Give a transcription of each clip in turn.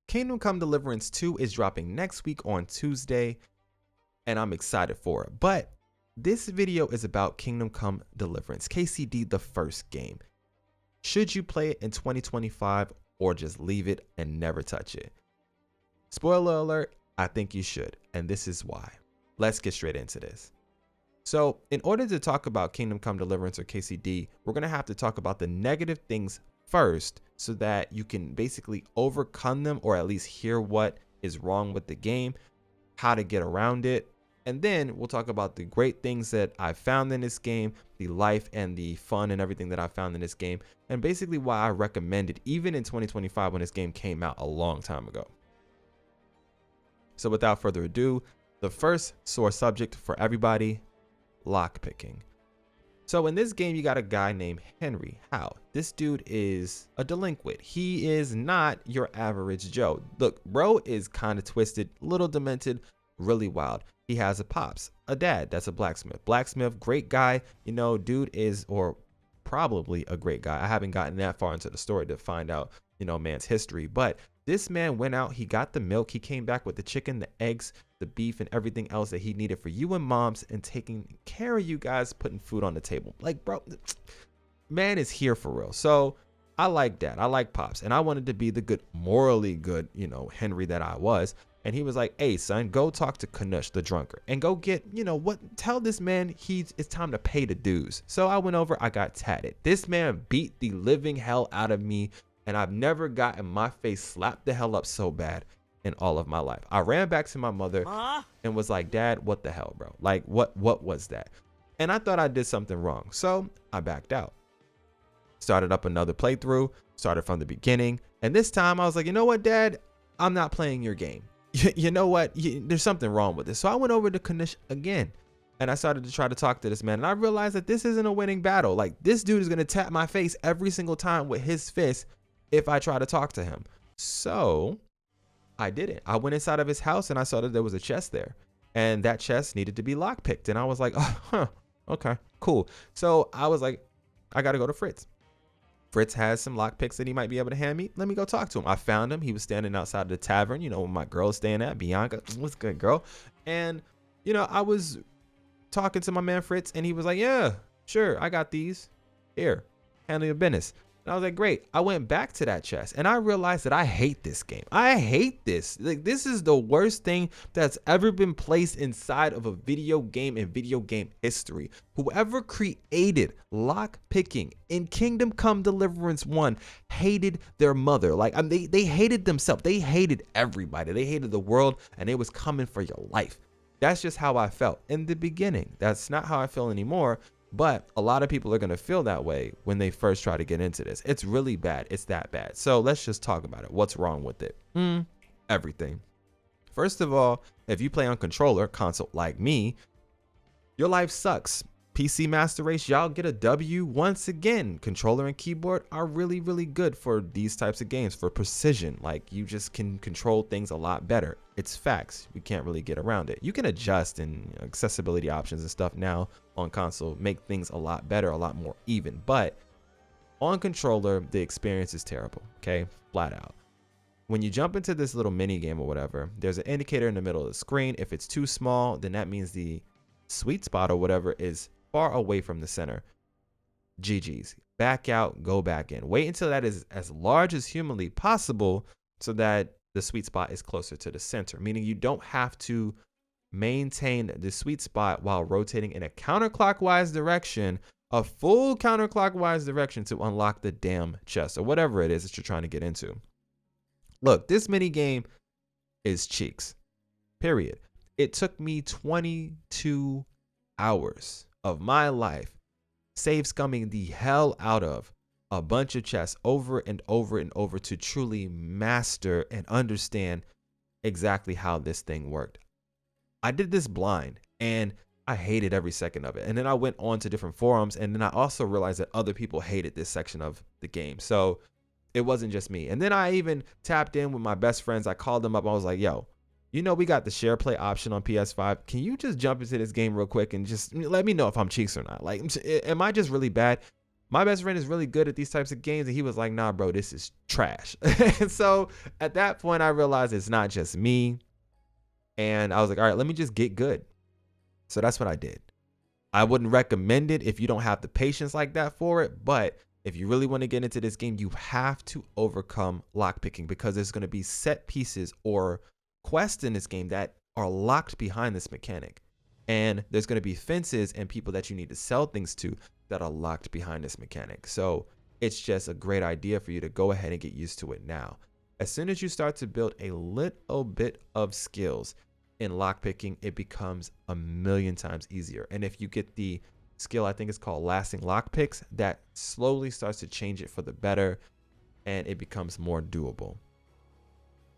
Kingdom Come Deliverance 2 is dropping next week on Tuesday, and I'm excited for it. But this video is about Kingdom Come Deliverance, KCD, the first game. Should you play it in 2025 or just leave it and never touch it? Spoiler alert, I think you should, and this is why. Let's get straight into this. So in order to talk about Kingdom Come Deliverance or KCD, we're going to have to talk about the negative things first so that you can basically overcome them, or at least hear what is wrong with the game, how to get around it. And then we'll talk about the great things that I found in this game, the life and the fun and everything that I found in this game, and basically why I recommend it even in 2025 when this game came out a long time ago. So without further ado, the first sore subject for everybody, lockpicking. So in this game, you got a guy named Henry. How? This dude is a delinquent. He is not your average Joe. Look, bro is kind of twisted, little demented, really wild. He has a pops, a dad that's a blacksmith. Blacksmith, great guy. You know, dude is, or probably a great guy. I haven't gotten that far into the story to find out, you know, man's history. But this man went out, he got the milk, he came back with the chicken, the eggs, the beef, and everything else that he needed for you and moms, and taking care of you guys, putting food on the table. Like, bro, man is here for real. So I like that. I like pops, and I wanted to be the good, morally good, you know, Henry that I was. And he was like, hey son, go talk to Kanush, the drunkard, and go get, you know what, tell this man it's time to pay the dues. So I went over, I got tatted. This man beat the living hell out of me, and I've never gotten my face slapped the hell up so bad in all of my life. I ran back to my mother and was like, Dad, what the hell, bro? Like, what was that? And I thought I did something wrong. So I backed out. Started up another playthrough, started from the beginning. And this time I was like, you know what, Dad? I'm not playing your game. You know what? There's something wrong with this. So I went over to Kanish again, and I started to try to talk to this man. And I realized that this isn't a winning battle. Like, this dude is going to tap my face every single time with his fist if I try to talk to him. So I didn't. I went inside of his house and I saw that there was a chest there, and that chest needed to be lockpicked. And I was like, oh, huh, okay, cool. So I was like, I got to go to Fritz. Fritz has some lockpicks that he might be able to hand me. Let me go talk to him. I found him. He was standing outside of the tavern, you know, where my girl's staying at, Bianca. What's good, girl? And, you know, I was talking to my man Fritz, and he was like, yeah, sure, I got these. Here, handle your business. And I was like, great. I went back to that chest, and I realized that I hate this game. I hate this. Like, this is the worst thing that's ever been placed inside of a video game in video game history. Whoever created lockpicking in Kingdom Come Deliverance 1 hated their mother. Like, I mean, they hated themselves. They hated everybody. They hated the world, and they was coming for your life. That's just how I felt in the beginning. That's not how I feel anymore. But a lot of people are going to feel that way when they first try to get into this. It's really bad. It's that bad. So let's just talk about it. What's wrong with it? Everything. First of all, if you play on controller console like me, your life sucks. PC Master Race, y'all get a W once again. Controller and keyboard are really, really good for these types of games, for precision. Like, you just can control things a lot better. It's facts. We can't really get around it. You can adjust, and accessibility options and stuff now on console make things a lot better, a lot more even. But on controller, the experience is terrible, okay? Flat out. When you jump into this little mini game or whatever, there's an indicator in the middle of the screen. If it's too small, then that means the sweet spot or whatever is far away from the center. GG's. Back out, go back in. Wait until that is as large as humanly possible so that the sweet spot is closer to the center, meaning you don't have to maintain the sweet spot while rotating in a counterclockwise direction, a full counterclockwise direction, to unlock the damn chest or whatever it is that you're trying to get into. Look, this mini game is cheeks, period. It took me 22 hours of my life save scumming the hell out of a bunch of chests over and over and over to truly master and understand exactly how this thing worked. I did this blind, and I hated every second of it. And then I went on to different forums, and then I also realized that other people hated this section of the game. So it wasn't just me. And then I even tapped in with my best friends. I called them up. I was like, yo, you know, we got the share play option on PS5. Can you just jump into this game real quick and just let me know if I'm cheeks or not? Like, am I just really bad? My best friend is really good at these types of games, and he was like, nah, bro, this is trash. And so at that point, I realized it's not just me. And I was like, all right, let me just get good. So that's what I did. I wouldn't recommend it if you don't have the patience like that for it. But if you really want to get into this game, you have to overcome lockpicking, because there's going to be set pieces or quests in this game that are locked behind this mechanic. And there's going to be fences and people that you need to sell things to that are locked behind this mechanic. So it's just a great idea for you to go ahead and get used to it now. As soon as you start to build a little bit of skills in lockpicking, it becomes a million times easier. And if you get the skill, I think it's called lasting lockpicks, that slowly starts to change it for the better, and it becomes more doable.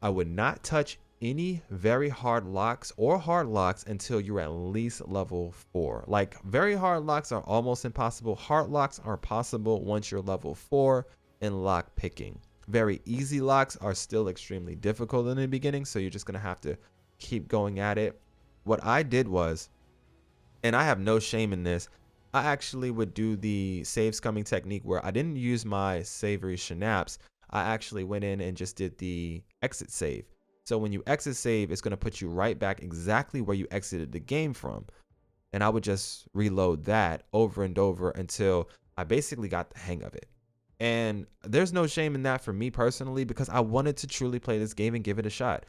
I would not touch any very hard locks or hard locks until you're at least level 4. Like, very hard locks are almost impossible. Hard locks are possible once you're level 4 in lock picking. Very easy locks are still extremely difficult in the beginning, so you're just going to have to keep going at it. What I did was, and I have no shame in this, I actually would do the save scumming technique where I didn't use my savory schnapps. I actually went in and just did the exit save. So when you exit save, it's going to put you right back exactly where you exited the game from. And I would just reload that over and over until I basically got the hang of it. And there's no shame in that for me personally, because I wanted to truly play this game and give it a shot.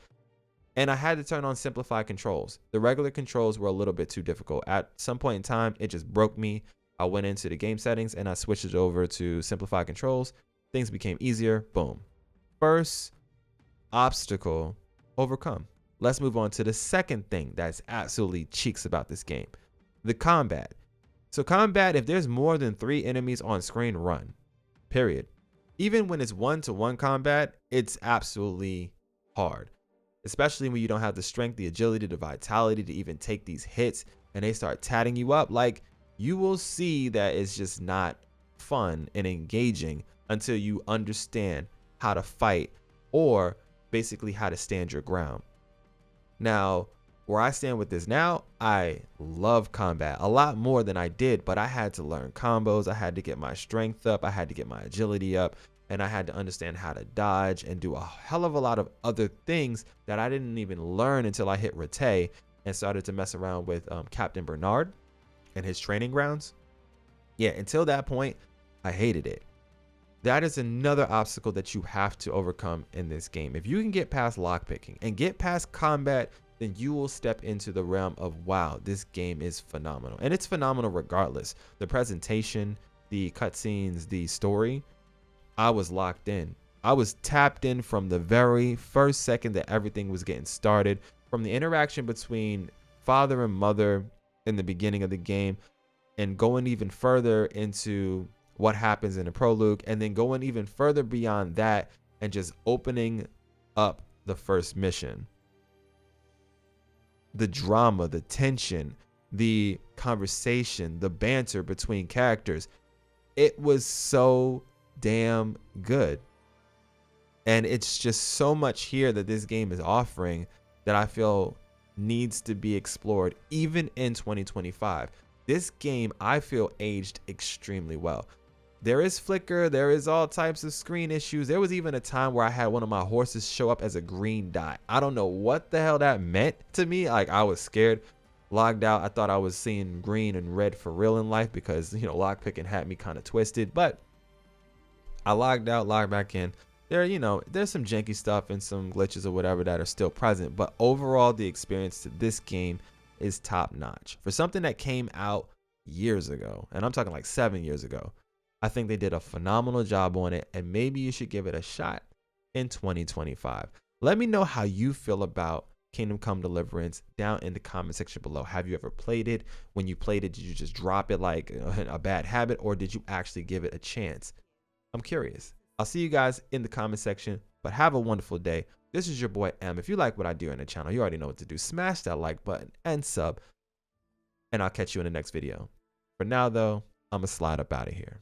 And I had to turn on simplified controls. The regular controls were a little bit too difficult. At some point in time, it just broke me. I went into the game settings and I switched it over to simplified controls. Things became easier. Boom. First obstacle overcome. Let's move on to the second thing that's absolutely cheeks about this game, the combat. So combat, if there's more than 3 enemies on screen, run, period. Even when it's 1-to-1 combat, it's absolutely hard, especially when you don't have the strength, the agility, the vitality to even take these hits, and they start tatting you up. Like, you will see that it's just not fun and engaging until you understand how to fight, or basically how to stand your ground. Now, where I stand with this now, I love combat a lot more than I did, but I had to learn combos. I had to get my strength up. I had to get my agility up, and I had to understand how to dodge and do a hell of a lot of other things that I didn't even learn until I hit Rete and started to mess around with Captain Bernard and his training grounds. Yeah, until that point, I hated it. That is another obstacle that you have to overcome in this game. If you can get past lockpicking and get past combat, then you will step into the realm of, wow, this game is phenomenal. And it's phenomenal regardless. The presentation, the cutscenes, the story, I was locked in. I was tapped in from the very first second that everything was getting started. From the interaction between father and mother in the beginning of the game, and going even further into what happens in the prologue, and then going even further beyond that and just opening up the first mission. The drama, the tension, the conversation, the banter between characters, it was so damn good. And it's just so much here that this game is offering that I feel needs to be explored even in 2025. This game, I feel, aged extremely well. There is flicker, there is all types of screen issues. There was even a time where I had one of my horses show up as a green dot. I don't know what the hell that meant to me. Like, I was scared, logged out. I thought I was seeing green and red for real in life because, you know, lockpicking had me kind of twisted. But I logged out, logged back in. There, you know, there's some janky stuff and some glitches or whatever that are still present. But overall, the experience to this game is top notch. For something that came out years ago, and I'm talking like 7 years ago, I think they did a phenomenal job on it, and maybe you should give it a shot in 2025. Let me know how you feel about Kingdom Come Deliverance down in the comment section below. Have you ever played it? When you played it, did you just drop it like a bad habit, or did you actually give it a chance? I'm curious. I'll see you guys in the comment section, but have a wonderful day. This is your boy M. If you like what I do on the channel, you already know what to do. Smash that like button and sub, and I'll catch you in the next video. For now, though, I'm going to slide up out of here.